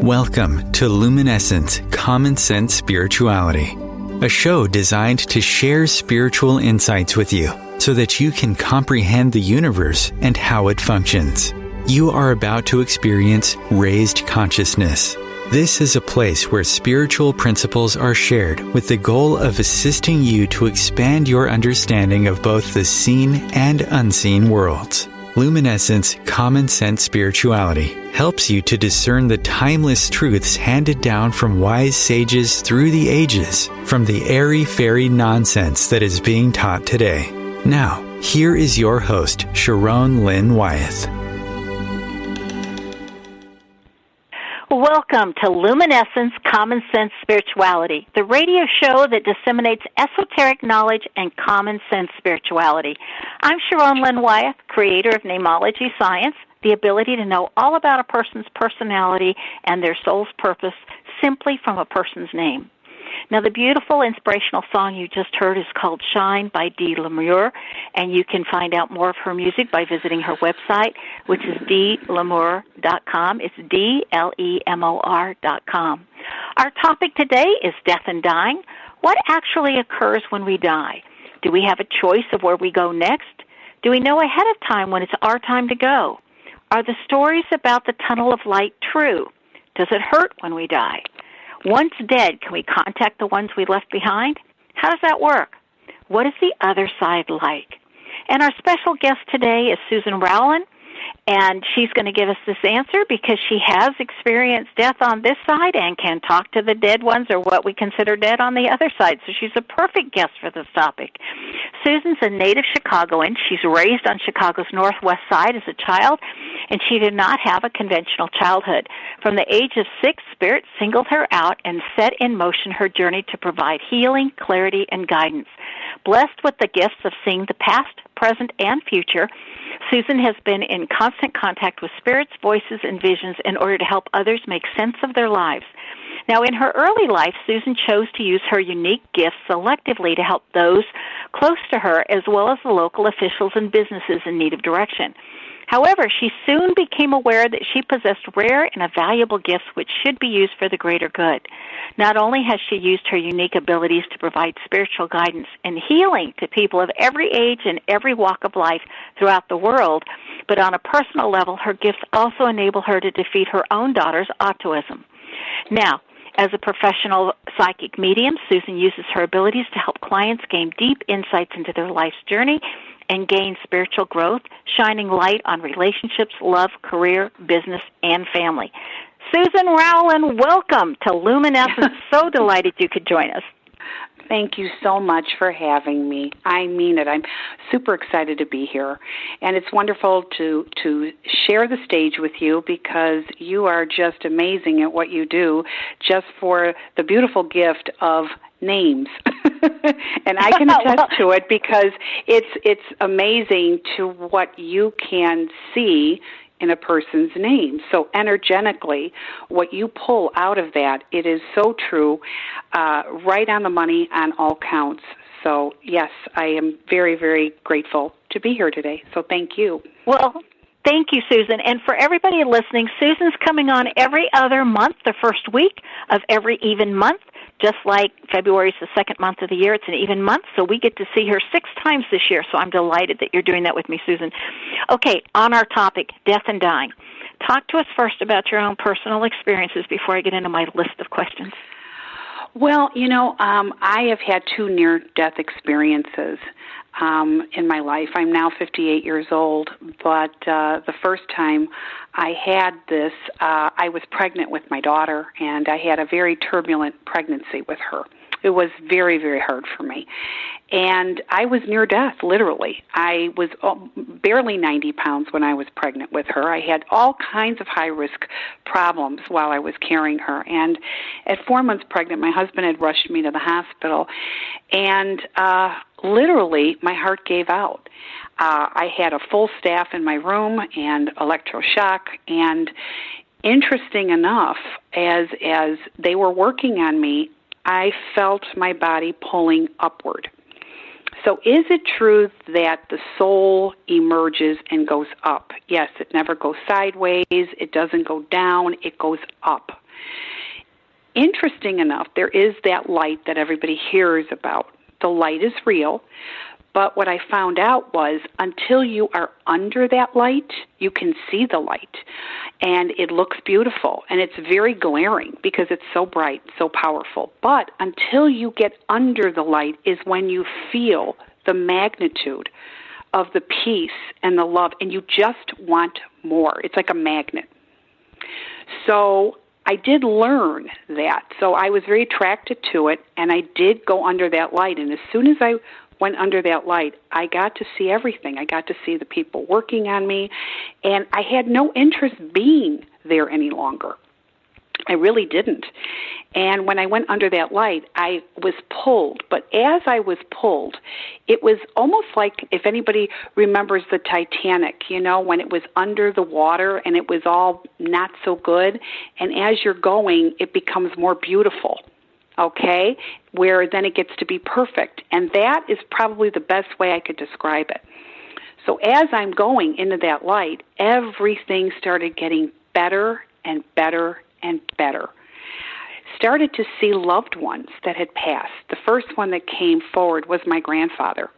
Welcome to Luminescence, Common Sense Spirituality, a show designed to share spiritual insights with you so that you can comprehend the universe and how it functions. You are about to experience raised consciousness. This is a place where spiritual principles are shared with the goal of assisting you to expand your understanding of both the seen and unseen worlds. Luminescence Common Sense Spirituality helps you to discern the timeless truths handed down from wise sages through the ages, from the airy-fairy nonsense that is being taught today. Now, here is your host, Lynn Wyeth. Welcome to Luminescence Common Sense Spirituality, the radio show that disseminates esoteric knowledge and common sense spirituality. I'm Lynn Wyeth, creator of Namology Science, the ability to know all about a person's personality and their soul's purpose simply from a person's name. Now, the beautiful inspirational song you just heard is called Shine by Dee L'Amour, and you can find out more of her music by visiting her website, which is deelamour.com. It's DLEMOR.com. Our topic today is death and dying. What actually occurs when we die? Do we have a choice of where we go next? Do we know ahead of time when it's our time to go? Are the stories about the tunnel of light true? Does it hurt when we die? Once dead, can we contact the ones we left behind? How does that work? What is the other side like? And our special guest today is Susan Rowlen, and she's going to give us this answer because she has experienced death on this side and can talk to the dead ones or what we consider dead on the other side. So she's a perfect guest for this topic. Susan's a native Chicagoan. She's raised on Chicago's northwest side as a child, and she did not have a conventional childhood. From the age of 6, Spirit singled her out and set in motion her journey to provide healing, clarity, and guidance. Blessed with the gifts of seeing the past, present, and future, Susan has been in constant contact with spirits, voices, and visions in order to help others make sense of their lives. Now, in her early life, Susan chose to use her unique gifts selectively to help those close to her as well as the local officials and businesses in need of direction. However, she soon became aware that she possessed rare and valuable gifts which should be used for the greater good. Not only has she used her unique abilities to provide spiritual guidance and healing to people of every age and every walk of life throughout the world, but on a personal level, her gifts also enable her to defeat her own daughter's autism. Now, as a professional psychic medium, Susan uses her abilities to help clients gain deep insights into their life's journey and gain spiritual growth, shining light on relationships, love, career, business, and family. Susan Rowlen, welcome to Luminescence. So delighted you could join us. Thank you so much for having me. I mean it. I'm super excited to be here. And it's wonderful to share the stage with you because you are just amazing at what you do just for the beautiful gift of names. And I can attest to it because it's amazing to what you can see in a person's name. So energetically, what you pull out of that, it is so true, right on the money on all counts. So, yes, I am very, very grateful to be here today. So thank you. Well, thank you, Susan. And for everybody listening, Susan's coming on every other month, the first week of every even month. Just like February is the second month of the year, it's an even month, so we get to see her 6 times this year, so I'm delighted that you're doing that with me, Susan. Okay, on our topic, death and dying. Talk to us first about your own personal experiences before I get into my list of questions. Well, I have had 2 near-death experiences in my life. I'm now 58 years old, but the first time I had this, I was pregnant with my daughter, and I had a very turbulent pregnancy with her. It was very, very hard for me. And I was near death, literally. I was barely 90 pounds when I was pregnant with her. I had all kinds of high-risk problems while I was carrying her. And at 4 months pregnant, my husband had rushed me to the hospital. And literally, my heart gave out. I had a full staff in my room and electroshock. And interesting enough, as they were working on me, I felt my body pulling upward. So is it true that the soul emerges and goes up? Yes, it never goes sideways. It doesn't go down. It goes up. Interesting enough, there is that light that everybody hears about. The light is real, but what I found out was until you are under that light, you can see the light, and it looks beautiful, and it's very glaring because it's so bright, so powerful. But until you get under the light is when you feel the magnitude of the peace and the love, and you just want more. It's like a magnet. So I did learn that. So I was very attracted to it, and I did go under that light. And as soon as I went under that light, I got to see everything. I got to see the people working on me, and I had no interest being there any longer. I really didn't. And when I went under that light, I was pulled. But as I was pulled, it was almost like, if anybody remembers the Titanic, you know, when it was under the water and it was all not so good. And as you're going, it becomes more beautiful, okay, where then it gets to be perfect. And that is probably the best way I could describe it. So as I'm going into that light, everything started getting better and better and better. Started to see loved ones that had passed. The first one that came forward was my grandfather.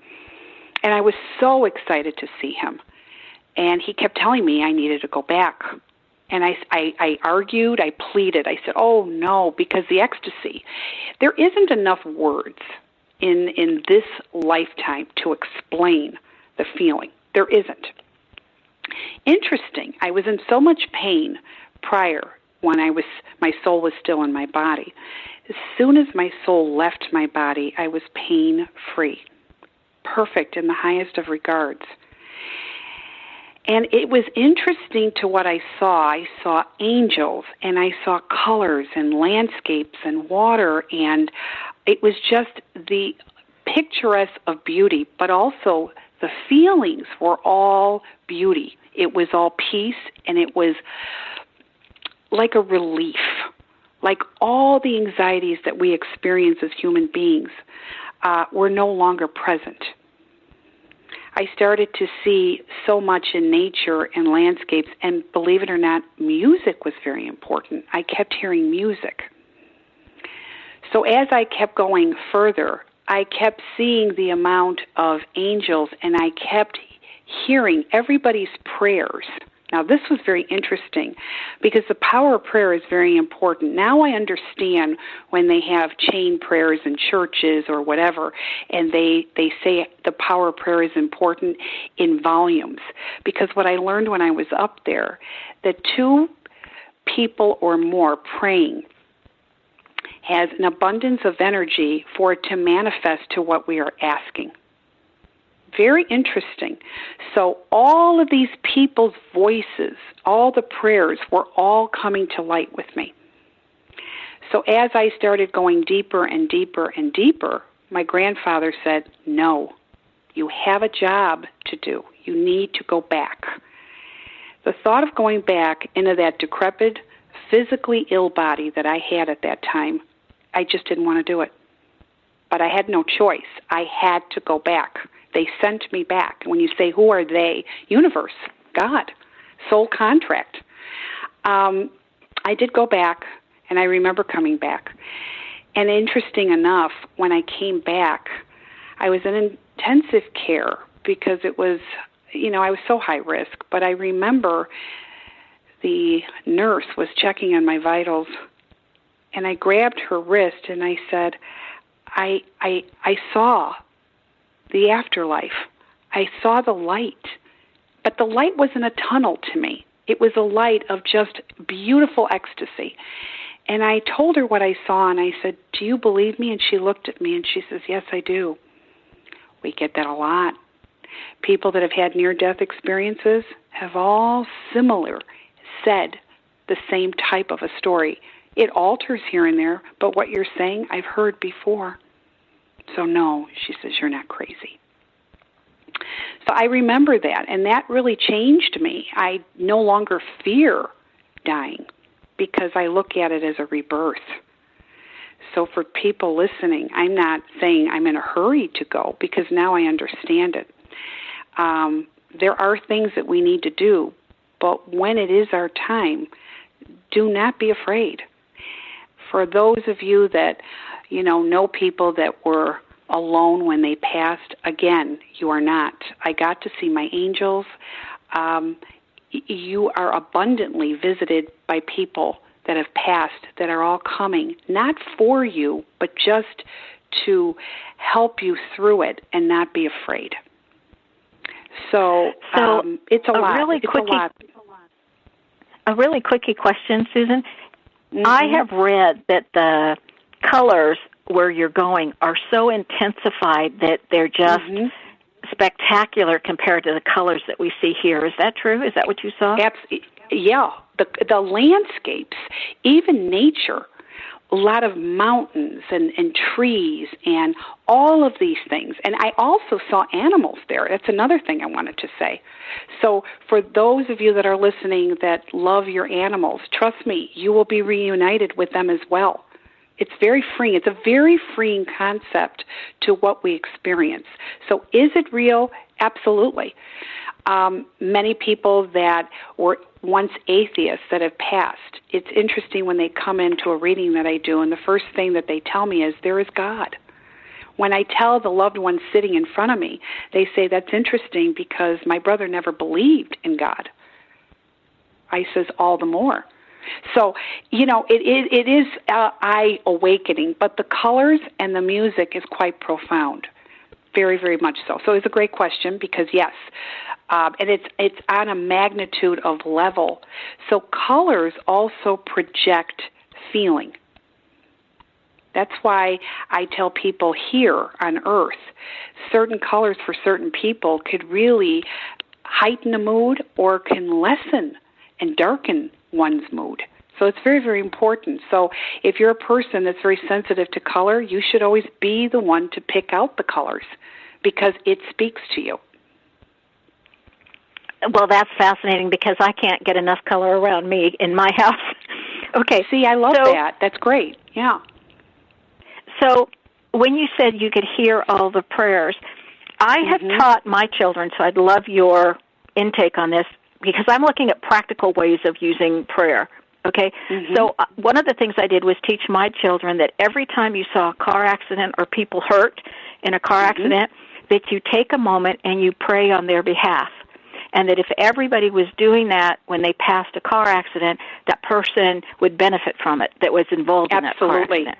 And I was so excited to see him. And he kept telling me I needed to go back. And I argued, I pleaded. I said, oh, no, because the ecstasy. There isn't enough words in this lifetime to explain the feeling. There isn't. Interesting, I was in so much pain prior when my soul was still in my body. As soon as my soul left my body, I was pain-free, perfect in the highest of regards. And it was interesting to what I saw. I saw angels, and I saw colors and landscapes and water, and it was just the picturesque of beauty, but also the feelings were all beauty. It was all peace, and it was like a relief, like all the anxieties that we experience as human beings were no longer present. I started to see so much in nature and landscapes, and believe it or not, music was very important. I kept hearing music. So as I kept going further, I kept seeing the amount of angels, and I kept hearing everybody's prayers. Now, this was very interesting because the power of prayer is very important. Now I understand when they have chain prayers in churches or whatever, and they say the power of prayer is important in volumes. Because what I learned when I was up there, that two people or more praying has an abundance of energy for it to manifest to what we are asking. Very interesting. So all of these people's voices, all the prayers were all coming to light with me. So as I started going deeper and deeper and deeper, my grandfather said, no, you have a job to do. You need to go back. The thought of going back into that decrepit, physically ill body that I had at that time, I just didn't want to do it. But I had no choice. I had to go back. They sent me back. When you say, who are they? Universe, God, soul contract. I did go back, and I remember coming back. And interesting enough, when I came back, I was in intensive care because it was, I was so high risk. But I remember the nurse was checking on my vitals, and I grabbed her wrist, and I said, I saw the afterlife. I saw the light. But the light wasn't a tunnel to me. It was a light of just beautiful ecstasy. And I told her what I saw, and I said, do you believe me? And she looked at me, and she says, yes, I do. We get that a lot. People that have had near-death experiences have all similar said the same type of a story. It alters here and there, but what you're saying, I've heard before. So no, she says, you're not crazy. So I remember that, and that really changed me. I no longer fear dying because I look at it as a rebirth. So for people listening, I'm not saying I'm in a hurry to go because now I understand it. There are things that we need to do, but when it is our time, do not be afraid. For those of you that, know people that were alone when they passed, again, you are not. I got to see my angels. You are abundantly visited by people that have passed that are all coming, not for you, but just to help you through it and not be afraid. So it's a lot. A really quickie question, Susan. Mm-hmm. I have read that the colors where you're going are so intensified that they're just spectacular compared to the colors that we see here. Is that true? Is that what you saw? Yeah. The landscapes, even nature, a lot of mountains and trees and all of these things. And I also saw animals there. That's another thing I wanted to say. So for those of you that are listening that love your animals, trust me, you will be reunited with them as well. It's very freeing. It's a very freeing concept to what we experience. So is it real? Absolutely. Many people that were once atheists that have passed, it's interesting when they come into a reading that I do, and the first thing that they tell me is, there is God. When I tell the loved one sitting in front of me, they say, that's interesting because my brother never believed in God. I says, all the more. So, it is eye-awakening, but the colors and the music is quite profound. Very, very much so. So it's a great question because, yes, and it's on a magnitude of level. So colors also project feeling. That's why I tell people here on Earth, certain colors for certain people could really heighten a mood or can lessen and darken one's mood. So it's very, very important. So if you're a person that's very sensitive to color, you should always be the one to pick out the colors because it speaks to you. Well, that's fascinating because I can't get enough color around me in my house. Okay. See, I love that. That's great. Yeah. So when you said you could hear all the prayers, I have taught my children, so I'd love your intake on this, because I'm looking at practical ways of using prayer, okay? So one of the things I did was teach my children that every time you saw a car accident or people hurt in a car accident, that you take a moment and you pray on their behalf. And that if everybody was doing that when they passed a car accident, that person would benefit from it that was involved in that car accident.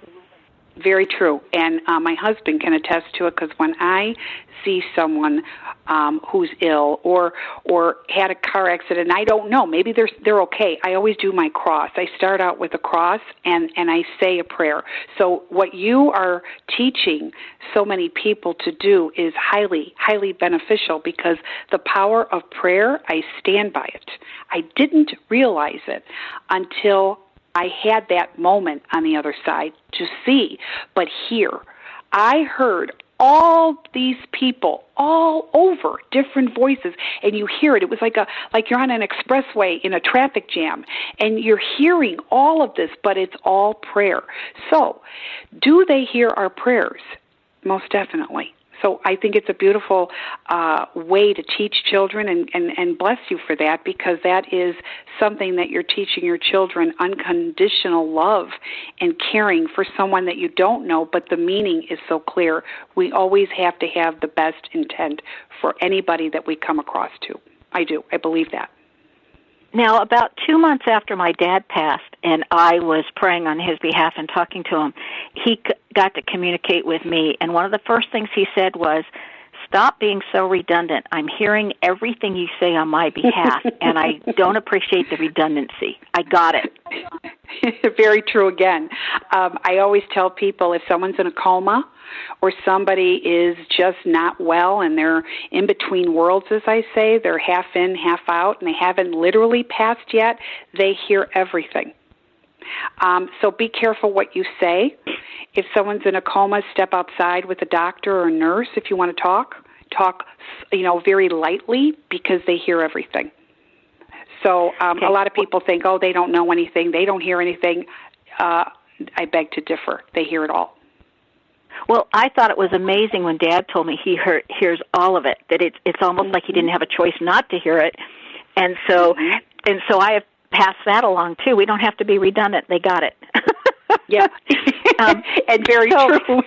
Very true. And my husband can attest to it because when I see someone who's ill or had a car accident, I don't know, maybe they're okay. I always do my cross. I start out with a cross and I say a prayer. So what you are teaching so many people to do is highly, highly beneficial because the power of prayer, I stand by it. I didn't realize it until I had that moment on the other side to see. But here, I heard all these people all over, different voices, and you hear it. It was like you're on an expressway in a traffic jam, and you're hearing all of this, but it's all prayer. So, do they hear our prayers? Most definitely. So I think it's a beautiful way to teach children, and bless you for that, because that is something that you're teaching your children, unconditional love and caring for someone that you don't know, but the meaning is so clear. We always have to have the best intent for anybody that we come across to. I do. I believe that. Now, about 2 months after my dad passed, and I was praying on his behalf and talking to him, he got to communicate with me, and one of the first things he said was, stop being so redundant. I'm hearing everything you say on my behalf, and I don't appreciate the redundancy. I got it. Very true again. I always tell people if someone's in a coma or somebody is just not well and they're in between worlds, as I say, they're half in, half out, and they haven't literally passed yet, they hear everything. So be careful what you say. If someone's in a coma, step outside with a doctor or a nurse if you want to talk, very lightly, because they hear everything. So a lot of people think, they don't know anything, they don't hear anything. I beg to differ. They hear it all. Well, I thought it was amazing when Dad told me he hears all of it, that it's almost like he didn't have a choice not to hear it. And so I have passed that along, too. We don't have to be redundant. They got it. Yeah, and very true.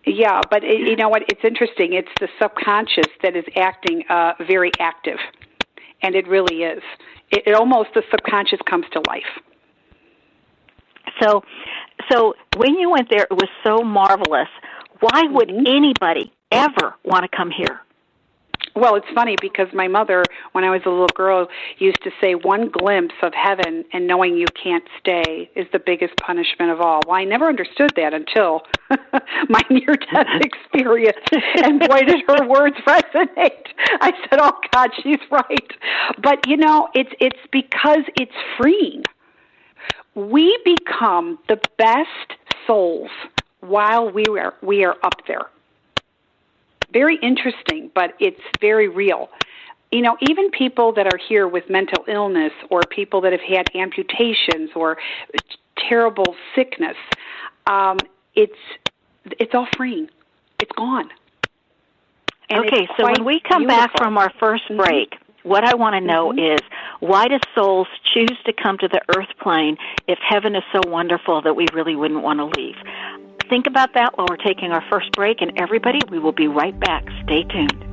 Yeah, but you know what? It's interesting. It's the subconscious that is acting very active, and it really is. It almost, the subconscious comes to life. So when you went there, it was so marvelous. Why would anybody ever want to come here? Well, it's funny because my mother, when I was a little girl, used to say one glimpse of heaven and knowing you can't stay is the biggest punishment of all. Well, I never understood that until my near-death experience, and boy, did her words resonate. I said, oh, God, she's right. But, you know, it's because it's freeing. We become the best souls while we are up there. Very interesting, but it's very real. You know, even people that are here with mental illness or people that have had amputations or terrible sickness, it's all freeing. It's gone. And okay, so when we come back from our first break, what I want to know is, why do souls choose to come to the earth plane if heaven is so wonderful that we really wouldn't want to leave? Think about that while we're taking our first break, and everybody, we will be right back. Stay tuned.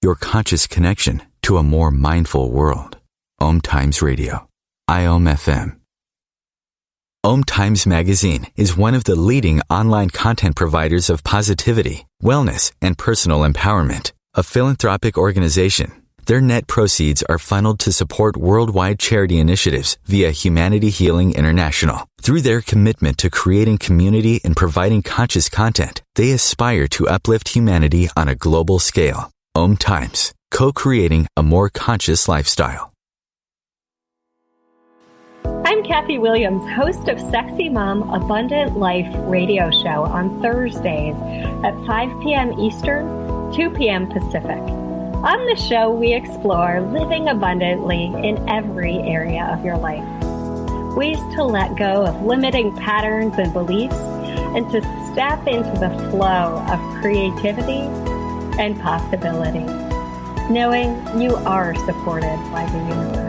Your conscious connection to a more mindful world. OMTimes Radio. IOM FM. OMTimes Magazine is one of the leading online content providers of positivity, wellness, and personal empowerment. A philanthropic organization, their net proceeds are funneled to support worldwide charity initiatives via Humanity Healing International. Through their commitment to creating community and providing conscious content, they aspire to uplift humanity on a global scale. OMTimes, co-creating a more conscious lifestyle. I'm Kathy Williams, host of Sexy Mom Abundant Life radio show on Thursdays at 5 p.m. Eastern, 2 p.m. Pacific. On the show, we explore living abundantly in every area of your life. Ways to let go of limiting patterns and beliefs and to step into the flow of creativity and possibility, knowing you are supported by the universe.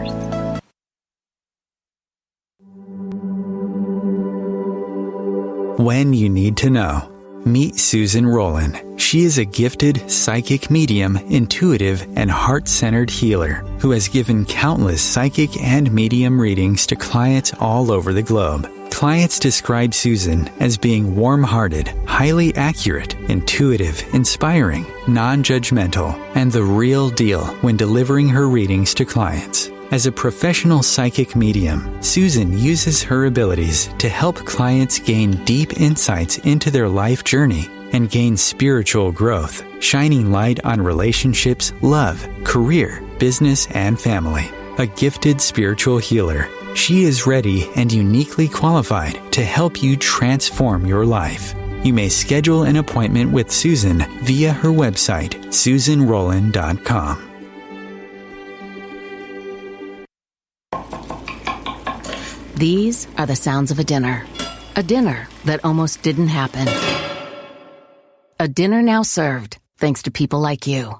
When you need to know, meet Susan Rowlen. She is a gifted psychic medium, intuitive, and heart-centered healer who has given countless psychic and medium readings to clients all over the globe. Clients describe Susan as being warm-hearted, highly accurate, intuitive, inspiring, non-judgmental, and the real deal when delivering her readings to clients. As a professional psychic medium, Susan uses her abilities to help clients gain deep insights into their life journey and gain spiritual growth, shining light on relationships, love, career, business, and family. A gifted spiritual healer, she is ready and uniquely qualified to help you transform your life. You may schedule an appointment with Susan via her website, SusanRowlen.com. These are the sounds of a dinner that almost didn't happen. A dinner now served, thanks to people like you.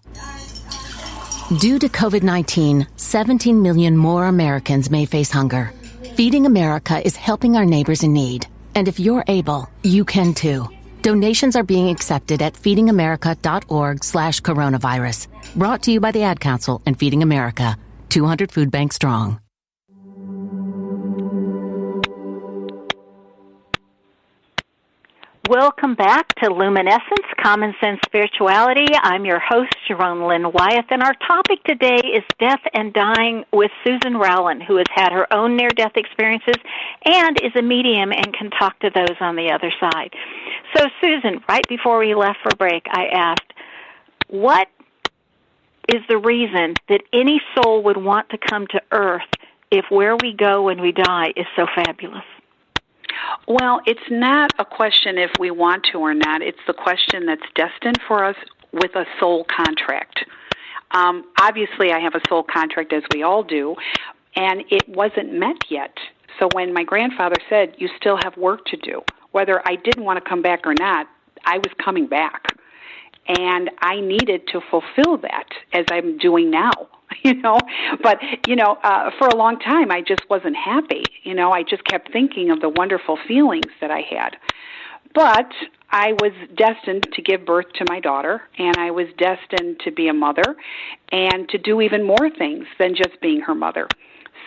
Due to COVID-19, 17 million more Americans may face hunger. Feeding America is helping our neighbors in need. And if you're able, you can too. Donations are being accepted at feedingamerica.org/coronavirus. Brought to you by the Ad Council and Feeding America, 200 food banks strong. Welcome back to Luminescence, Common Sense Spirituality. I'm your host, Lynn Wyeth, and our topic today is death and dying with Susan Rowlen, who has had her own near-death experiences and is a medium and can talk to those on the other side. So, Susan, right before we left for break, I asked, what is the reason that any soul would want to come to Earth if where we go when we die is so fabulous? Well, it's not a question if we want to or not. It's the question that's destined for us with a soul contract. Obviously, I have a soul contract, as we all do, and it wasn't met yet. So when my grandfather said, you still have work to do, whether I didn't want to come back or not, I was coming back. And I needed to fulfill that as I'm doing now, But, for a long time, I just wasn't happy. I just kept thinking of the wonderful feelings that I had. But I was destined to give birth to my daughter, and I was destined to be a mother and to do even more things than just being her mother.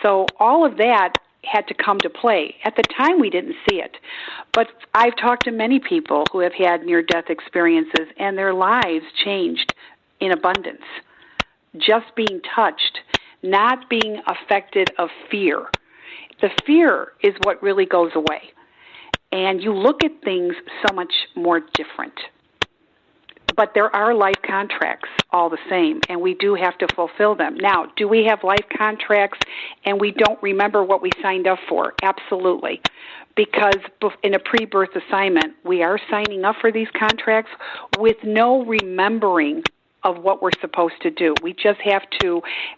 So all of that had to come to play. At the time, we didn't see it. But I've talked to many people who have had near-death experiences, and their lives changed in abundance. Just being touched, not being affected of fear. The fear is what really goes away. And you look at things so much more different. But there are life contracts all the same, and we do have to fulfill them. Now, do we have life contracts and we don't remember what we signed up for? Absolutely. Because in a pre-birth assignment, we are signing up for these contracts with no remembering of what we're supposed to do. We just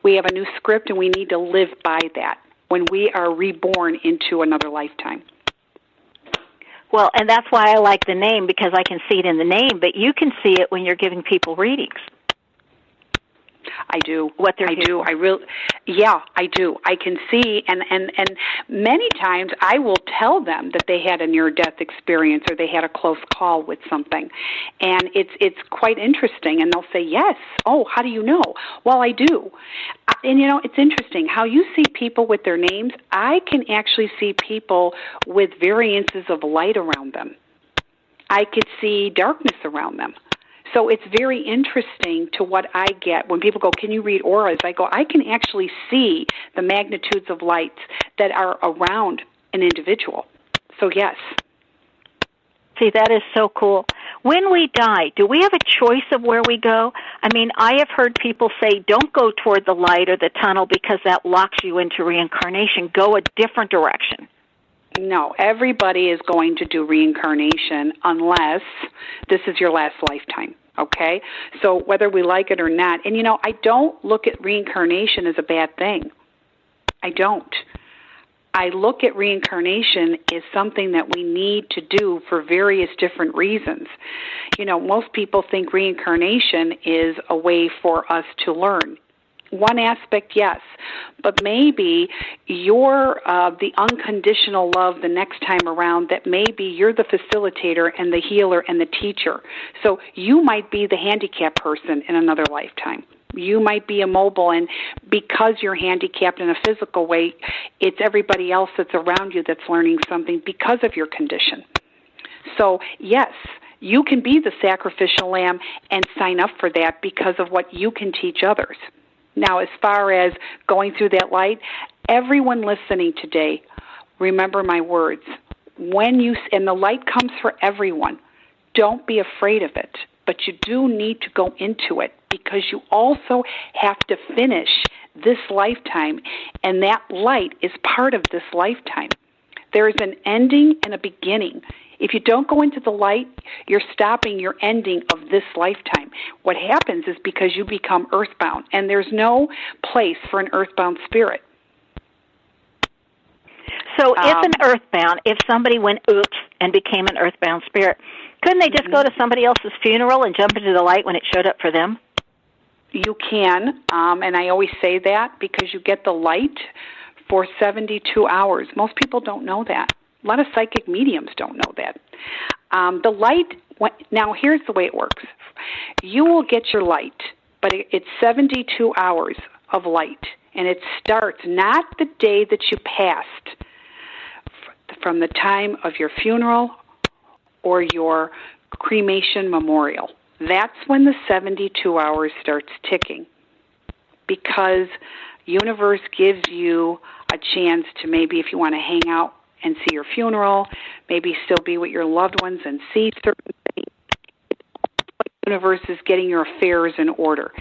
we have a new script, and we need to live by that when we are reborn into another lifetime. Well, and that's why I like the name, because I can see it in the name, but you can see it when you're giving people readings. I do. What they're I do. I do. I can see, and many times I will tell them that they had a near-death experience or they had a close call with something, and it's quite interesting. And they'll say, "Yes." Oh, how do you know? Well, I do. And it's interesting how you see people with their names. I can actually see people with variances of light around them. I could see darkness around them. So it's very interesting to what I get when people go, "Can you read auras?" I go, I can actually see the magnitudes of lights that are around an individual. So yes. See, that is so cool. When we die, do we have a choice of where we go? I mean, I have heard people say, don't go toward the light or the tunnel because that locks you into reincarnation. Go a different direction. No, everybody is going to do reincarnation unless this is your last lifetime, okay? So whether we like it or not, and I don't look at reincarnation as a bad thing. I don't. I look at reincarnation as something that we need to do for various different reasons. Most people think reincarnation is a way for us to learn. One aspect, yes, but maybe you're the unconditional love the next time around, that maybe you're the facilitator and the healer and the teacher. So you might be the handicapped person in another lifetime. You might be immobile, and because you're handicapped in a physical way, it's everybody else that's around you that's learning something because of your condition. So, yes, you can be the sacrificial lamb and sign up for that because of what you can teach others. Now, as far as going through that light, everyone listening today, remember my words. And the light comes for everyone. Don't be afraid of it, but you do need to go into it because you also have to finish this lifetime, and that light is part of this lifetime. There is an ending and a beginning. If you don't go into the light, you're stopping your ending of this lifetime. What happens is because you become earthbound, and there's no place for an earthbound spirit. So if somebody went oops and became an earthbound spirit, couldn't they just go to somebody else's funeral and jump into the light when it showed up for them? You can, and I always say that because you get the light for 72 hours. Most people don't know that. A lot of psychic mediums don't know that. The light, now here's the way it works. You will get your light, but it's 72 hours of light, and it starts not the day that you passed, from the time of your funeral or your cremation memorial. That's when the 72 hours starts ticking, because universe gives you a chance to, maybe if you want to hang out and see your funeral, maybe still be with your loved ones and see certain things. The universe is getting your affairs in order.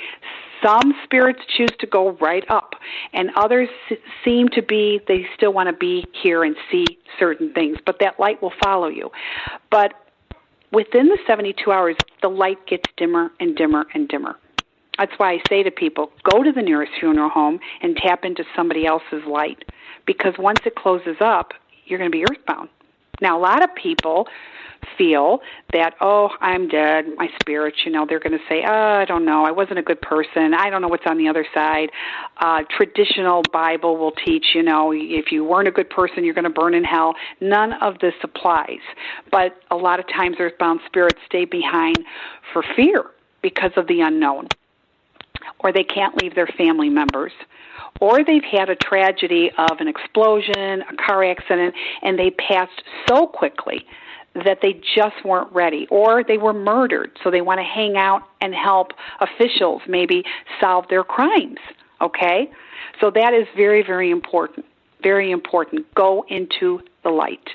Some spirits choose to go right up, and others seem to be, they still want to be here and see certain things, but that light will follow you. But within the 72 hours, the light gets dimmer and dimmer and dimmer. That's why I say to people, go to the nearest funeral home and tap into somebody else's light, because once it closes up, you're going to be earthbound. Now, a lot of people feel that, oh, I'm dead, my spirit, they're going to say, I don't know, I wasn't a good person, I don't know what's on the other side. Traditional Bible will teach, if you weren't a good person, you're going to burn in hell. None of this applies. But a lot of times earthbound spirits stay behind for fear because of the unknown, or they can't leave their family members, or they've had a tragedy of an explosion, a car accident, and they passed so quickly that they just weren't ready, or they were murdered, so they want to hang out and help officials maybe solve their crimes, okay? So that is very, very important, very important. Go into the light.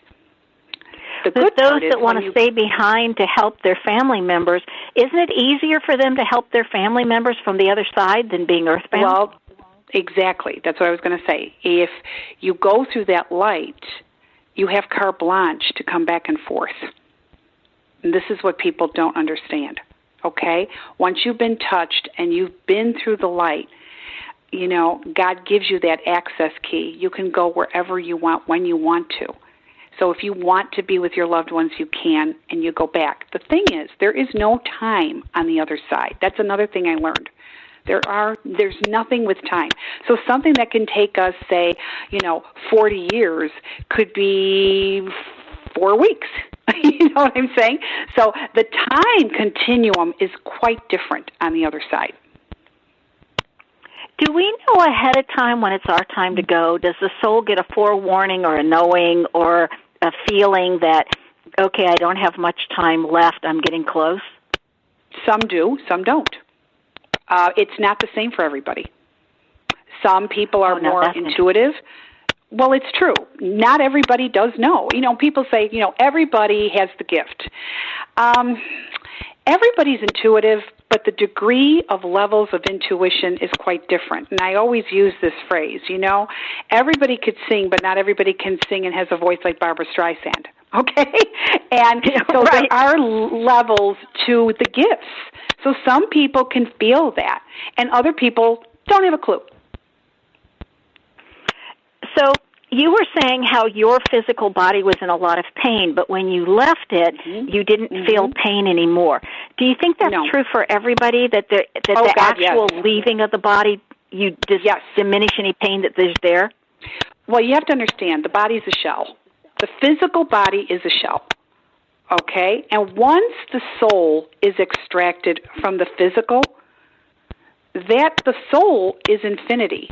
The good those part is that want to stay behind to help their family members, isn't it easier for them to help their family members from the other side than being earthbound? Well, exactly. That's what I was going to say. If you go through that light, you have carte blanche to come back and forth. And this is what people don't understand, okay? Once you've been touched and you've been through the light, God gives you that access key. You can go wherever you want, when you want to. So if you want to be with your loved ones, you can, and you go back. The thing is, there is no time on the other side. That's another thing I learned. There's nothing with time. So something that can take us, say, 40 years could be 4 weeks. You know what I'm saying? So the time continuum is quite different on the other side. Do we know ahead of time when it's our time to go? Does the soul get a forewarning or a knowing or a feeling that, okay, I don't have much time left, I'm getting close? Some do, some don't. It's not the same for everybody. Some people are more intuitive. Well, it's true. Not everybody does know. People say, everybody has the gift. Everybody's intuitive, but the degree of levels of intuition is quite different. And I always use this phrase, everybody could sing, but not everybody can sing and has a voice like Barbra Streisand. Okay? And so There are levels to the gifts. So some people can feel that, and other people don't have a clue. So you were saying how your physical body was in a lot of pain, but when you left it, you didn't feel pain anymore. Do you think that's true for everybody, that the actual leaving of the body, you diminish any pain that is there? Well, you have to understand, the body's a shell. The physical body is a shell. Okay? And once the soul is extracted from the physical, the soul is infinity.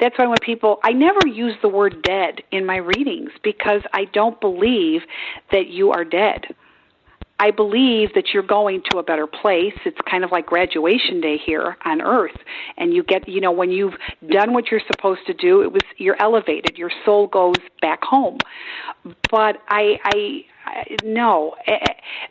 That's why when I never use the word dead in my readings, because I don't believe that you are dead. I believe that you're going to a better place. It's kind of like graduation day here on Earth. And you get, when you've done what you're supposed to do, you're elevated. Your soul goes back home. But no.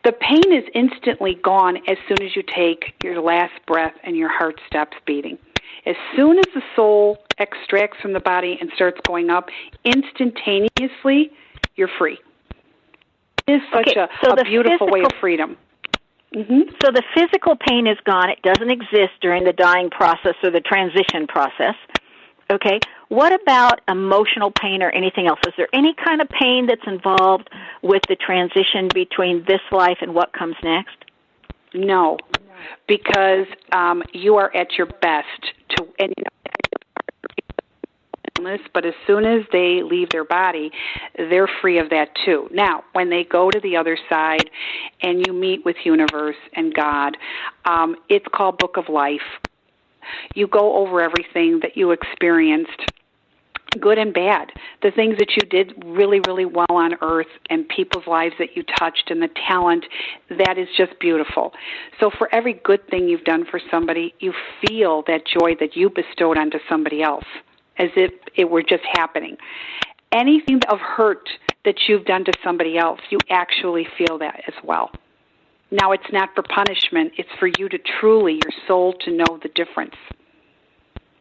The pain is instantly gone as soon as you take your last breath and your heart stops beating. As soon as the soul extracts from the body and starts going up, instantaneously, you're free. It is such a beautiful way of freedom. Mm-hmm. So the physical pain is gone. It doesn't exist during the dying process or the transition process. Okay. What about emotional pain or anything else? Is there any kind of pain that's involved with the transition between this life and what comes next? No, because you are at your best but as soon as they leave their body, they're free of that too. Now, when they go to the other side and you meet with universe and God, it's called Book of Life. You go over everything that you experienced, good and bad, the things that you did really, really well on Earth and people's lives that you touched and the talent, that is just beautiful. So for every good thing you've done for somebody, you feel that joy that you bestowed onto somebody else, as if it were just happening. Anything of hurt that you've done to somebody else, you actually feel that as well. Now, it's not for punishment. It's for you to truly, your soul, to know the difference.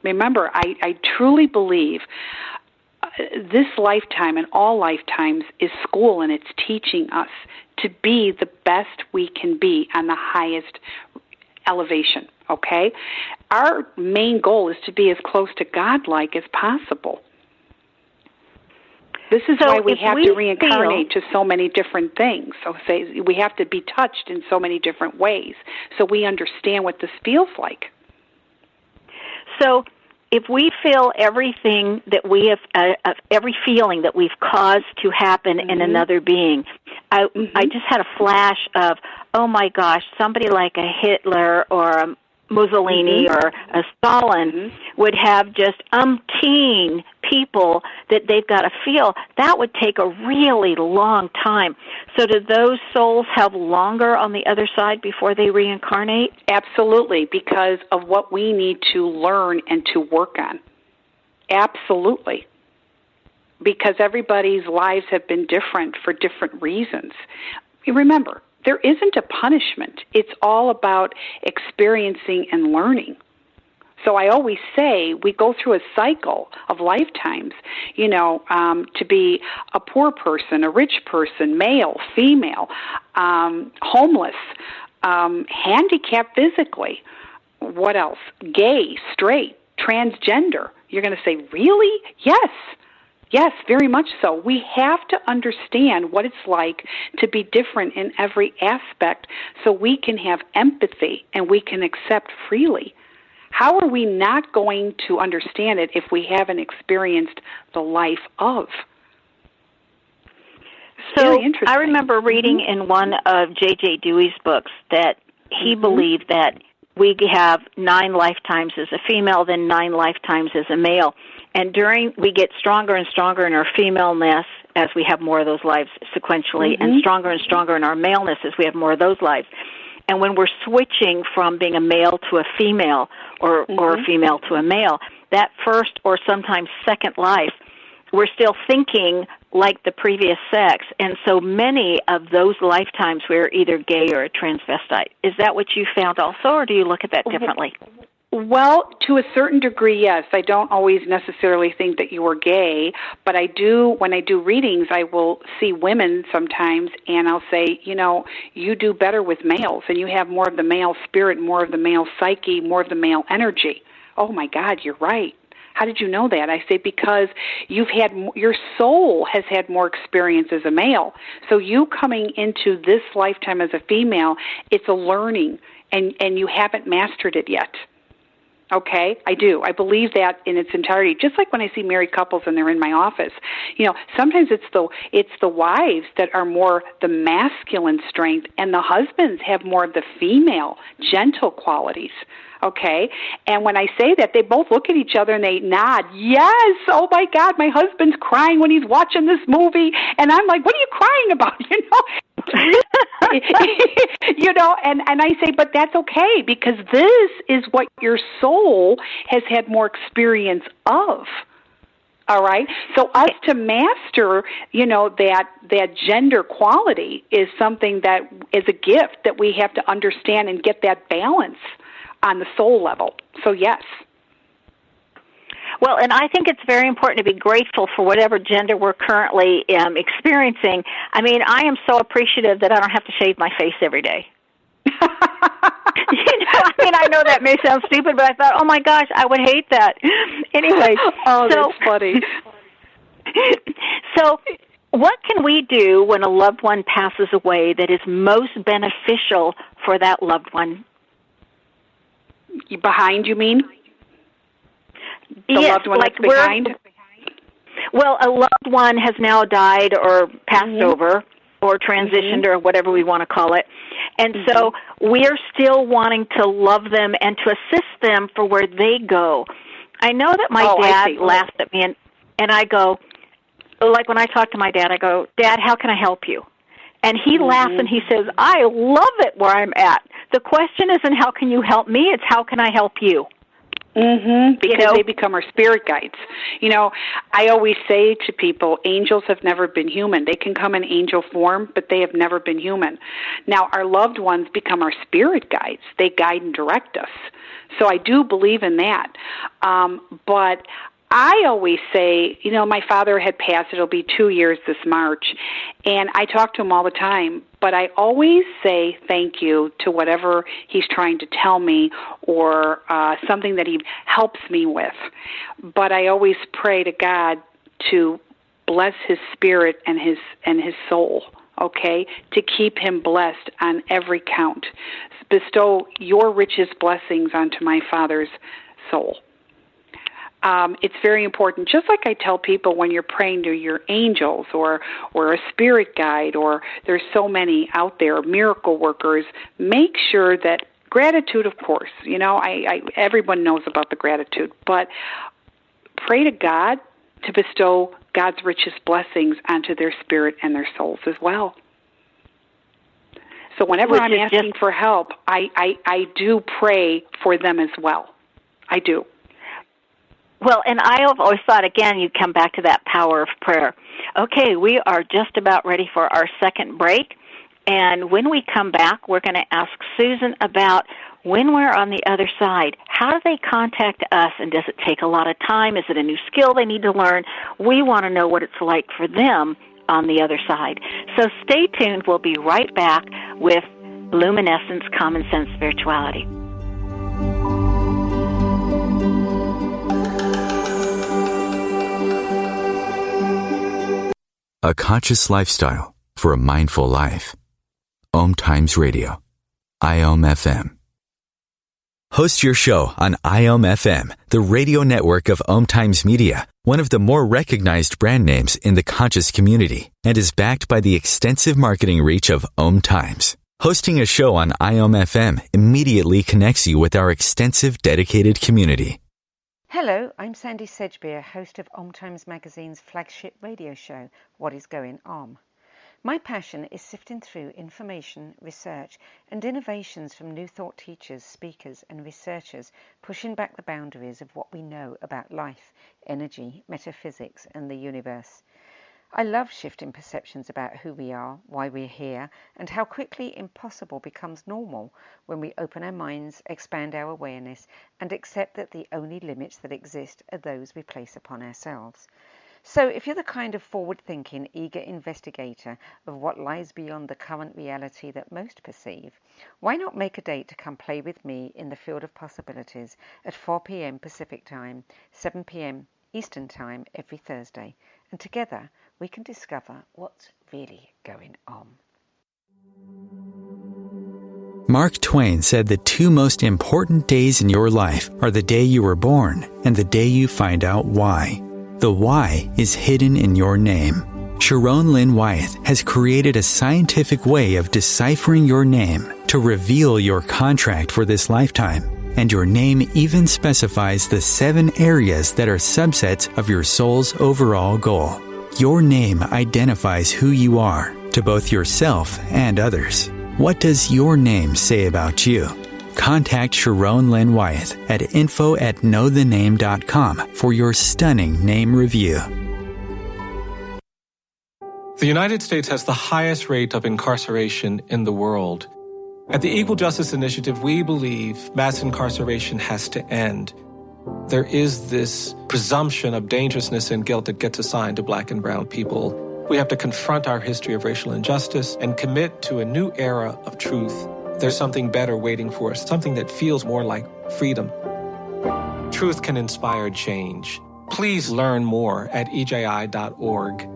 Remember, I truly believe this lifetime and all lifetimes is school, and it's teaching us to be the best we can be on the highest elevation, okay? Our main goal is to be as close to God-like as possible. This is So why we if have we to reincarnate feel- to so many different things. So say we have to be touched in so many different ways so we understand what this feels like. So if we feel everything that we have, every feeling that we've caused to happen in another being, I just had a flash of, oh my gosh, somebody like a Hitler or a Mussolini or a Stalin would have just umpteen people that they've got to feel. That would take a really long time. So do those souls have longer on the other side before they reincarnate? Absolutely, because of what we need to learn and to work on. Absolutely. Because everybody's lives have been different for different reasons. Remember, there isn't a punishment. It's all about experiencing and learning. So I always say we go through a cycle of lifetimes, to be a poor person, a rich person, male, female, homeless, handicapped physically. What else? Gay, straight, transgender. You're going to say, really? Yes. Yes, very much so. We have to understand what it's like to be different in every aspect so we can have empathy and we can accept freely. How are we not going to understand it if we haven't experienced the life of? So I remember reading in one of J.J. Dewey's books that he believed that we have 9 lifetimes as a female, then 9 lifetimes as a male. And we get stronger and stronger in our femaleness as we have more of those lives sequentially, and stronger in our maleness as we have more of those lives. And when we're switching from being a male to a female or a female to a male, that first or sometimes second life, we're still thinking like the previous sex. And so many of those lifetimes we're either gay or a transvestite. Is that what you found also, or do you look at that differently? Well, to a certain degree, yes. I don't always necessarily think that you are gay, but I do, when I do readings, I will see women sometimes, and I'll say, you do better with males, and you have more of the male spirit, more of the male psyche, more of the male energy. Oh, my God, you're right. How did you know that? I say, because your soul has had more experience as a male. So you coming into this lifetime as a female, it's a learning, and you haven't mastered it yet. Okay, I do. I believe that in its entirety. Just like when I see married couples and they're in my office, sometimes it's the wives that are more the masculine strength, and the husbands have more of the female, gentle qualities. Okay, and when I say that, they both look at each other and they nod. Yes, oh my God, my husband's crying when he's watching this movie, and I'm like, what are you crying about? And I say, but that's okay, because this is what your soul has had more experience of. All right. So us to master, that gender quality is something that is a gift that we have to understand and get that balance on the soul level. So yes. Well, and I think it's very important to be grateful for whatever gender we're currently experiencing. I mean, I am so appreciative that I don't have to shave my face every day. I know that may sound stupid, but I thought, oh my gosh, I would hate that. Anyway. Oh, that's funny. So what can we do when a loved one passes away that is most beneficial for that loved one? Behind, you mean? The yes, loved one that's behind? Well, a loved one has now died or passed over or transitioned or whatever we want to call it. And so we're still wanting to love them and to assist them for where they go. I know that my dad laughed at me, and I go, like when I talk to my dad, I go, Dad, how can I help you? And he laughs and he says, I love it where I'm at. The question isn't how can you help me, it's how can I help you? Because they become our spirit guides. I always say to people, angels have never been human. They can come in angel form, but they have never been human. Now, our loved ones become our spirit guides. They guide and direct us. So I do believe in that. But I always say, my father had passed, it'll be 2 years this March, and I talk to him all the time, but I always say thank you to whatever he's trying to tell me or something that he helps me with. But I always pray to God to bless his spirit and his soul, okay, to keep him blessed on every count. Bestow your richest blessings onto my Father's soul. It's very important, just like I tell people when you're praying to your angels or a spirit guide, or there's so many out there, miracle workers, make sure that gratitude, of course, everyone knows about the gratitude, but pray to God to bestow God's richest blessings onto their spirit and their souls as well. So whenever I'm asking for help, I do pray for them as well. I do. Well, and I have always thought, again, you come back to that power of prayer. Okay, we are just about ready for our second break, and when we come back, we're going to ask Susan about when we're on the other side, how do they contact us, and does it take a lot of time? Is it a new skill they need to learn? We want to know what it's like for them on the other side. So stay tuned. We'll be right back with Luminescence, Common Sense Spirituality. A conscious lifestyle for a mindful life. OMTimes Radio. IOM-FM. Host your show on IOM-FM, the radio network of OMTimes Media, one of the more recognized brand names in the conscious community, and is backed by the extensive marketing reach of OMTimes. Hosting a show on IOM-FM immediately connects you with our extensive dedicated community. Hello, I'm Sandy Sedgbeer, host of OMTimes Magazine's flagship radio show, What is Going On? My passion is sifting through information, research, and innovations from New Thought teachers, speakers, and researchers pushing back the boundaries of what we know about life, energy, metaphysics, and the universe. I love shifting perceptions about who we are, why we're here, and how quickly impossible becomes normal when we open our minds, expand our awareness, and accept that the only limits that exist are those we place upon ourselves. So if you're the kind of forward-thinking, eager investigator of what lies beyond the current reality that most perceive, why not make a date to come play with me in the field of possibilities at 4 p.m. Pacific Time, 7 p.m. Eastern Time every Thursday, and together we can discover what's really going on. Mark Twain said the two most important days in your life are the day you were born and the day you find out why. The why is hidden in your name. Lynn Wyeth has created a scientific way of deciphering your name to reveal your contract for this lifetime. And your name even specifies the 7 areas that are subsets of your soul's overall goal. Your name identifies who you are to both yourself and others. What does your name say about you? Contact Lynn Wyeth at info@knowthename.com for your stunning name review. The United States has the highest rate of incarceration in the world. At the Equal Justice Initiative, we believe mass incarceration has to end. There is this presumption of dangerousness and guilt that gets assigned to Black and brown people. We have to confront our history of racial injustice and commit to a new era of truth. There's something better waiting for us, something that feels more like freedom. Truth can inspire change. Please learn more at eji.org.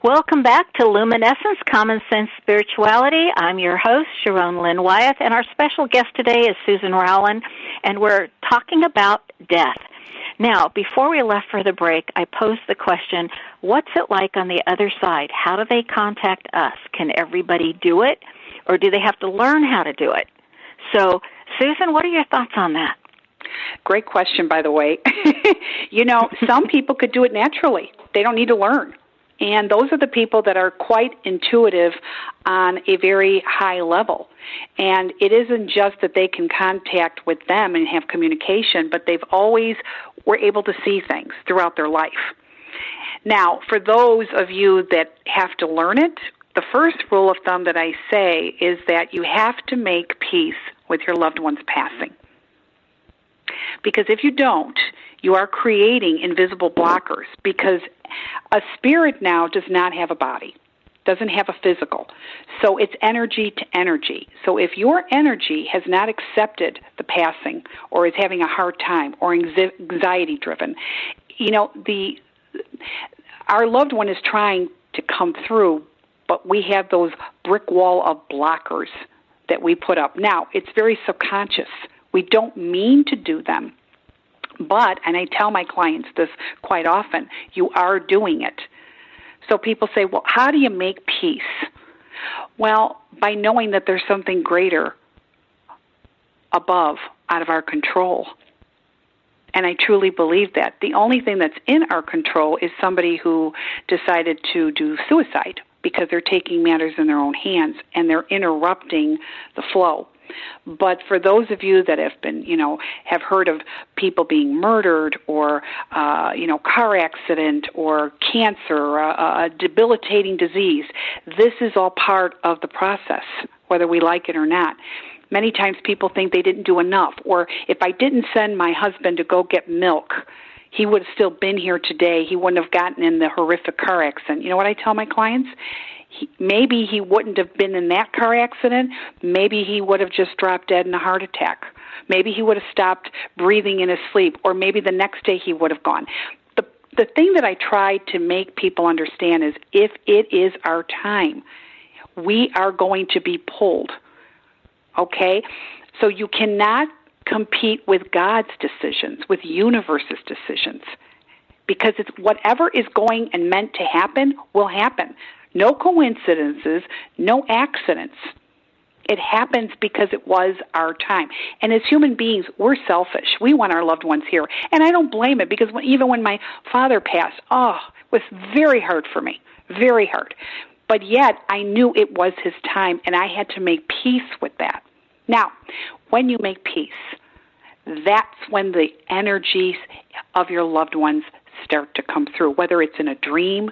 Welcome back to Luminescence, Common Sense Spirituality. I'm your host, Lynn Wyeth, and our special guest today is Susan Rowlen, and we're talking about death. Now, before we left for the break, I posed the question, what's it like on the other side? How do they contact us? Can everybody do it, or do they have to learn how to do it? So, Susan, what are your thoughts on that? Great question, by the way. Some people could do it naturally. They don't need to learn. And those are the people that are quite intuitive on a very high level. And it isn't just that they can contact with them and have communication, but they've always were able to see things throughout their life. Now, for those of you that have to learn it, the first rule of thumb that I say is that you have to make peace with your loved one's passing. Because if you don't, you are creating invisible blockers, because a spirit now does not have a body. doesn't have a physical. So it's energy to energy. So if your energy has not accepted the passing or is having a hard time or anxiety-driven, our loved one is trying to come through, but we have those brick wall of blockers that we put up. Now, it's very subconscious. We don't mean to do them, but, and I tell my clients this quite often, you are doing it. So people say, well, how do you make peace? Well, by knowing that there's something greater above, out of our control. And I truly believe that. The only thing that's in our control is somebody who decided to do suicide because they're taking matters in their own hands and they're interrupting the flow. But for those of you that have been, have heard of people being murdered or, car accident or cancer or a debilitating disease, this is all part of the process, whether we like it or not. Many times people think they didn't do enough, or if I didn't send my husband to go get milk, he would have still been here today. He wouldn't have gotten in the horrific car accident. You know what I tell my clients? Maybe he wouldn't have been in that car accident. Maybe he would have just dropped dead in a heart attack. Maybe he would have stopped breathing in his sleep, or maybe the next day he would have gone. The thing that I try to make people understand is if it is our time, we are going to be pulled. Okay? So you cannot compete with God's decisions, with universe's decisions, because it's whatever is going and meant to happen will happen. No coincidences, no accidents. It happens because it was our time. And as human beings, we're selfish. We want our loved ones here. And I don't blame it, because even when my father passed, it was very hard for me, very hard. But yet I knew it was his time, and I had to make peace with that. Now, when you make peace, that's when the energies of your loved ones start to come through, whether it's in a dream,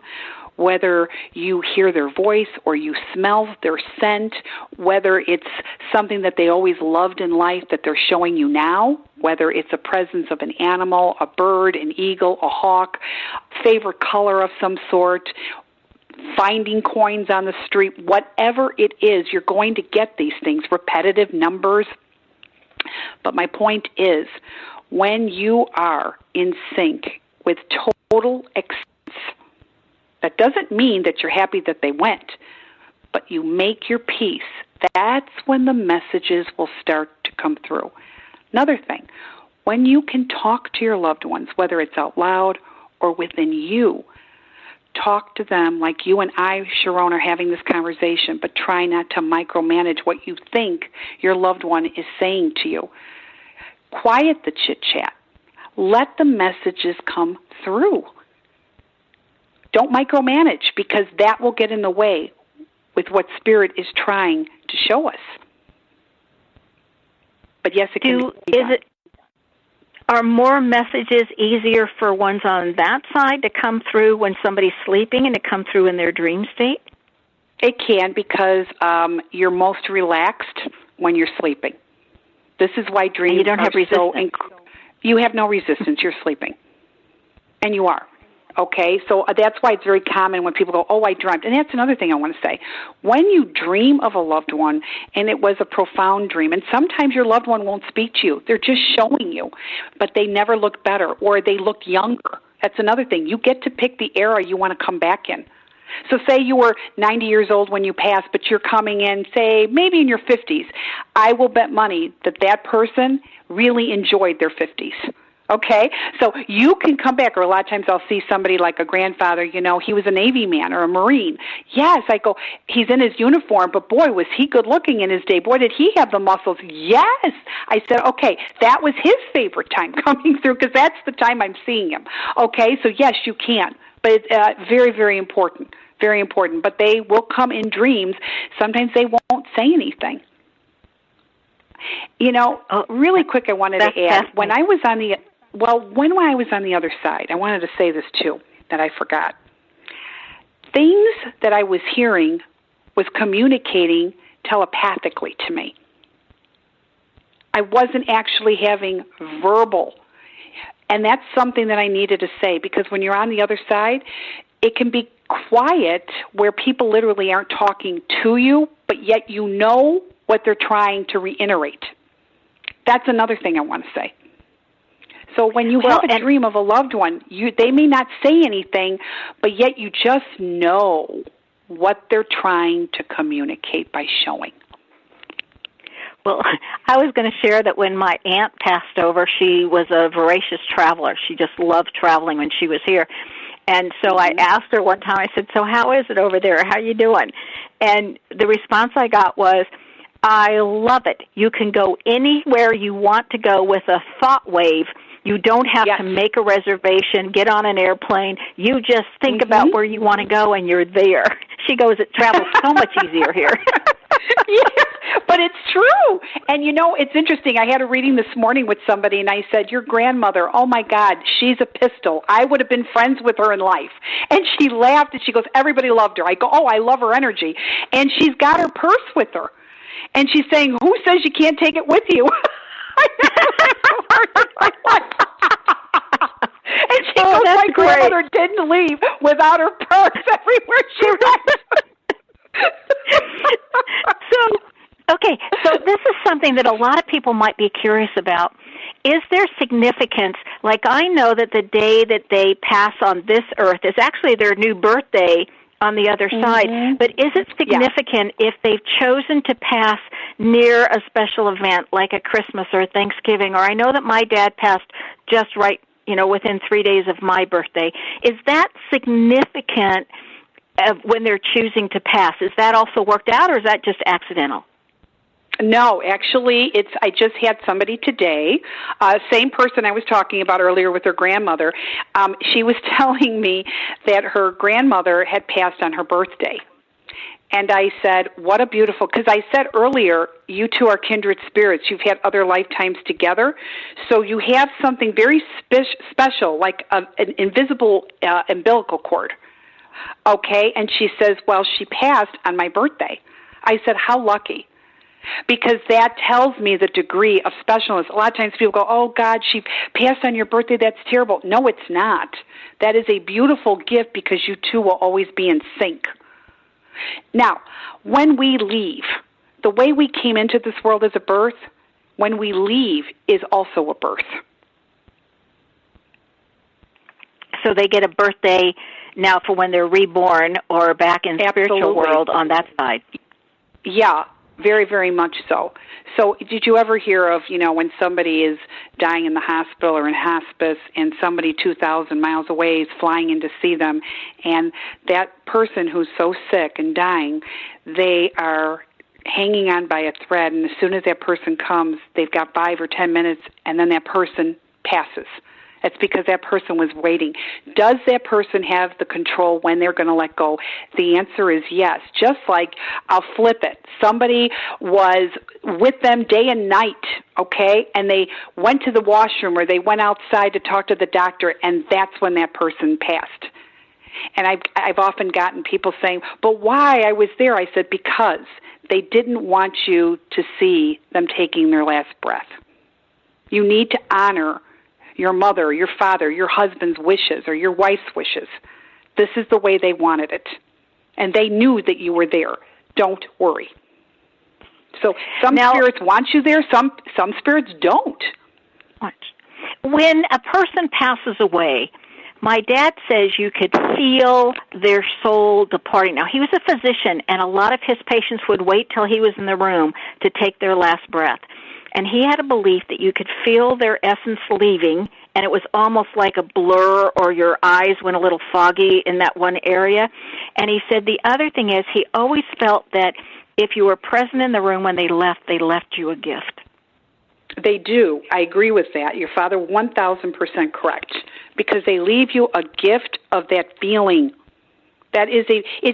whether you hear their voice or you smell their scent, whether it's something that they always loved in life that they're showing you now, whether it's a presence of an animal, a bird, an eagle, a hawk, favorite color of some sort, finding coins on the street, whatever it is, you're going to get these things, repetitive numbers. But my point is, when you are in sync with total acceptance, that doesn't mean that you're happy that they went, but you make your peace. That's when the messages will start to come through. Another thing, when you can talk to your loved ones, whether it's out loud or within you, talk to them like you and I, Sharon, are having this conversation, but try not to micromanage what you think your loved one is saying to you. Quiet the chit-chat. Let the messages come through. Don't micromanage, because that will get in the way with what Spirit is trying to show us. But yes, it can be done. Are more messages easier for ones on that side to come through when somebody's sleeping and to come through in their dream state? It can, because you're most relaxed when you're sleeping. This is why dreams and you don't have resistance. You have no resistance. You're sleeping. And you are. Okay, so that's why it's very common when people go, I dreamt. And that's another thing I want to say. When you dream of a loved one, and it was a profound dream, and sometimes your loved one won't speak to you. They're just showing you, but they never look better, or they look younger. That's another thing. You get to pick the era you want to come back in. So say you were 90 years old when you passed, but you're coming in, say, maybe in your 50s. I will bet money that that person really enjoyed their 50s. Okay, so you can come back, or a lot of times I'll see somebody like a grandfather, he was a Navy man or a Marine. Yes, I go, he's in his uniform, but boy, was he good looking in his day. Boy, did he have the muscles. Yes. I said, okay, that was his favorite time coming through, because that's the time I'm seeing him. Okay, so yes, you can, but it's very, very important, very important. But they will come in dreams. Sometimes they won't say anything. Really quick, I wanted to add, when I was on the other side, I wanted to say this too, that I forgot. Things that I was hearing was communicating telepathically to me. I wasn't actually having verbal. And that's something that I needed to say, because when you're on the other side, it can be quiet, where people literally aren't talking to you, but yet you know what they're trying to reiterate. That's another thing I want to say. So when you have a dream of a loved one, they may not say anything, but yet you just know what they're trying to communicate by showing. Well, I was going to share that when my aunt passed over, she was a voracious traveler. She just loved traveling when she was here. And so I asked her one time, I said, so how is it over there? How are you doing? And the response I got was, I love it. You can go anywhere you want to go with a thought wave. You don't have to make a reservation, get on an airplane. You just think about where you want to go, and you're there. She goes, it travels so much easier here. Yeah, but it's true. And, you know, it's interesting. I had a reading this morning with somebody, and I said, your grandmother, oh, my God, she's a pistol. I would have been friends with her in life. And she laughed, and she goes, everybody loved her. I go, oh, I love her energy. And she's got her purse with her. And she's saying, who says you can't take it with you? And she goes, my grandmother didn't leave without her purse everywhere she went. So this is something that a lot of people might be curious about. Is there significance? Like, I know that the day that they pass on this earth is actually their new birthday on the other side. But is it significant if they've chosen to pass near a special event like a Christmas or a Thanksgiving? Or I know that my dad passed just right, within 3 days of my birthday. Is that significant when they're choosing to pass? Is that also worked out, or is that just accidental? No, actually, I just had somebody today, same person I was talking about earlier with her grandmother. She was telling me that her grandmother had passed on her birthday. And I said, what a beautiful, because I said earlier, you two are kindred spirits. You've had other lifetimes together. So you have something very special, like an invisible umbilical cord. Okay? And she says, well, she passed on my birthday. I said, how lucky. Because that tells me the degree of specialness. A lot of times people go, oh, God, she passed on your birthday. That's terrible. No, it's not. That is a beautiful gift because you two will always be in sync. Now, when we leave, the way we came into this world as a birth, when we leave is also a birth. So they get a birthday now for when they're reborn or back in the spiritual world on that side. Yeah. Very, very much so. So did you ever hear of, when somebody is dying in the hospital or in hospice and somebody 2,000 miles away is flying in to see them, and that person who's so sick and dying, they are hanging on by a thread, and as soon as that person comes, they've got 5 or 10 minutes, and then that person passes. It's because that person was waiting. Does that person have the control when they're going to let go? The answer is yes. Just like, I'll flip it. Somebody was with them day and night, okay, and they went to the washroom or they went outside to talk to the doctor, and that's when that person passed. And I've often gotten people saying, but why? I was there. I said, because they didn't want you to see them taking their last breath. You need to honor your mother, your father, your husband's wishes, or your wife's wishes. This is the way they wanted it. And they knew that you were there. Don't worry. So some spirits want you there, some spirits don't. When a person passes away, my dad says you could feel their soul departing. Now, he was a physician, and a lot of his patients would wait till he was in the room to take their last breath. And he had a belief that you could feel their essence leaving, and it was almost like a blur, or your eyes went a little foggy in that one area. And he said the other thing is he always felt that if you were present in the room when they left you a gift. They do. I agree with that. Your father, 1,000% correct, because they leave you a gift of that feeling. That is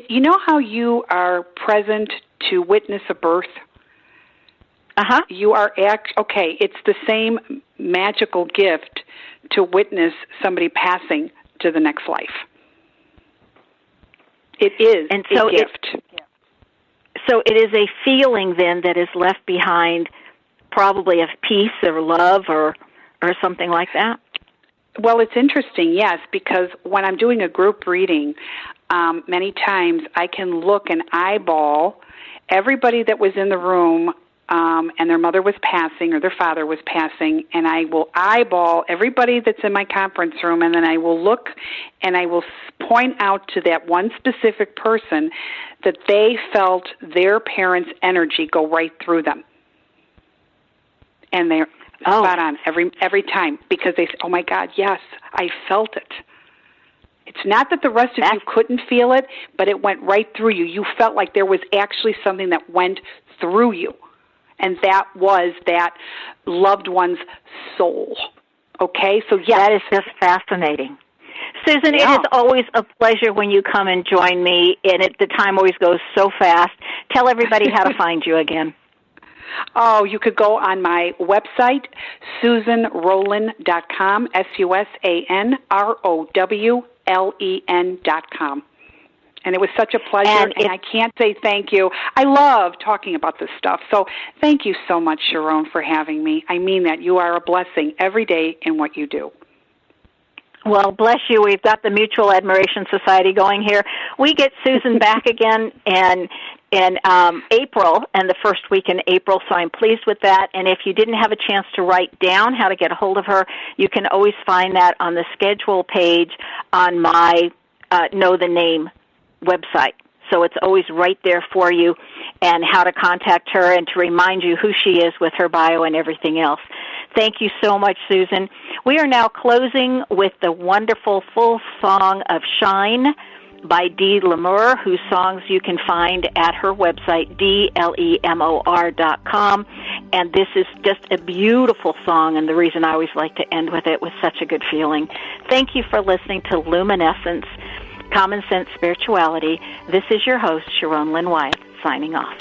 you know how you are present to witness a birth? You are okay. It's the same magical gift to witness somebody passing to the next life. It is a gift. So it is a feeling then that is left behind, probably of peace or love or something like that. Well, it's interesting, yes, because when I'm doing a group reading, many times I can look and eyeball everybody that was in the room and their mother was passing or their father was passing, and I will eyeball everybody that's in my conference room, and then I will look and I will point out to that one specific person that they felt their parents' energy go right through them. And they're spot on every time, because they say, oh, my God, yes, I felt it. It's not that the rest of you couldn't feel it, but it went right through you. You felt like there was actually something that went through you, and that was that loved one's soul. Okay? So, yes. That is just fascinating. Susan, It is always a pleasure when you come and join me, and the time always goes so fast. Tell everybody how to find you again. Oh, you could go on my website, SusanRowlen.com, SusanRowlen.com. And it was such a pleasure, and I can't say thank you. I love talking about this stuff. So thank you so much, Sharon, for having me. I mean that. You are a blessing every day in what you do. Well, bless you. We've got the Mutual Admiration Society going here. We get Susan back again in April, and the first week in April, so I'm pleased with that. And if you didn't have a chance to write down how to get a hold of her, you can always find that on the schedule page on my Know the Name website. So it's always right there for you, and how to contact her and to remind you who she is with her bio and everything else. Thank you so much, Susan. We are now closing with the wonderful full song of Shine by Dee Lemur, whose songs you can find at her website, DLEMOR.com. And this is just a beautiful song, and the reason I always like to end with it with such a good feeling. Thank you for listening to Luminescence, Common Sense Spirituality. This is your host, Sharon Lynn Wyeth, signing off.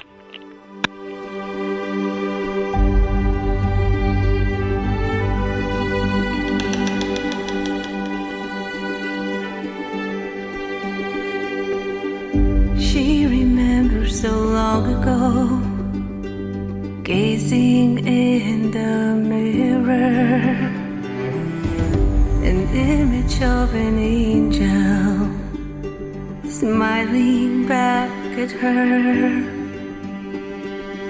She remembers so long ago, gazing in the mirror, an image of an angel smiling back at her.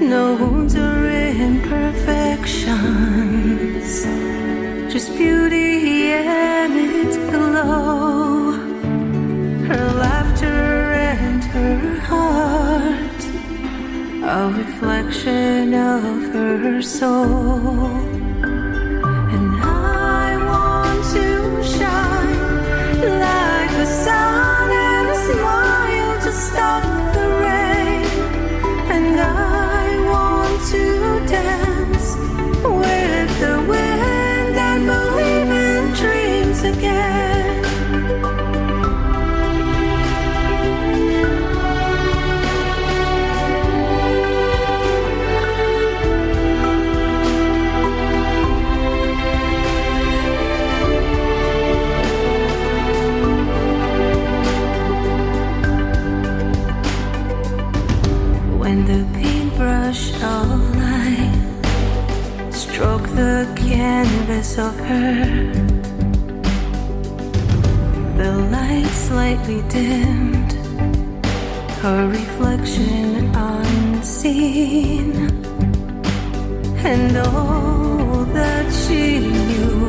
No wounds or imperfections, just beauty and its glow. Her laughter and her heart, a reflection of her soul. And I want to shine like the sun and smile to stop the rain. And I want to dance with the wind and believe in dreams again. When the paintbrush of life stroke the canvas of her, the light slightly dimmed, her reflection unseen, and all that she knew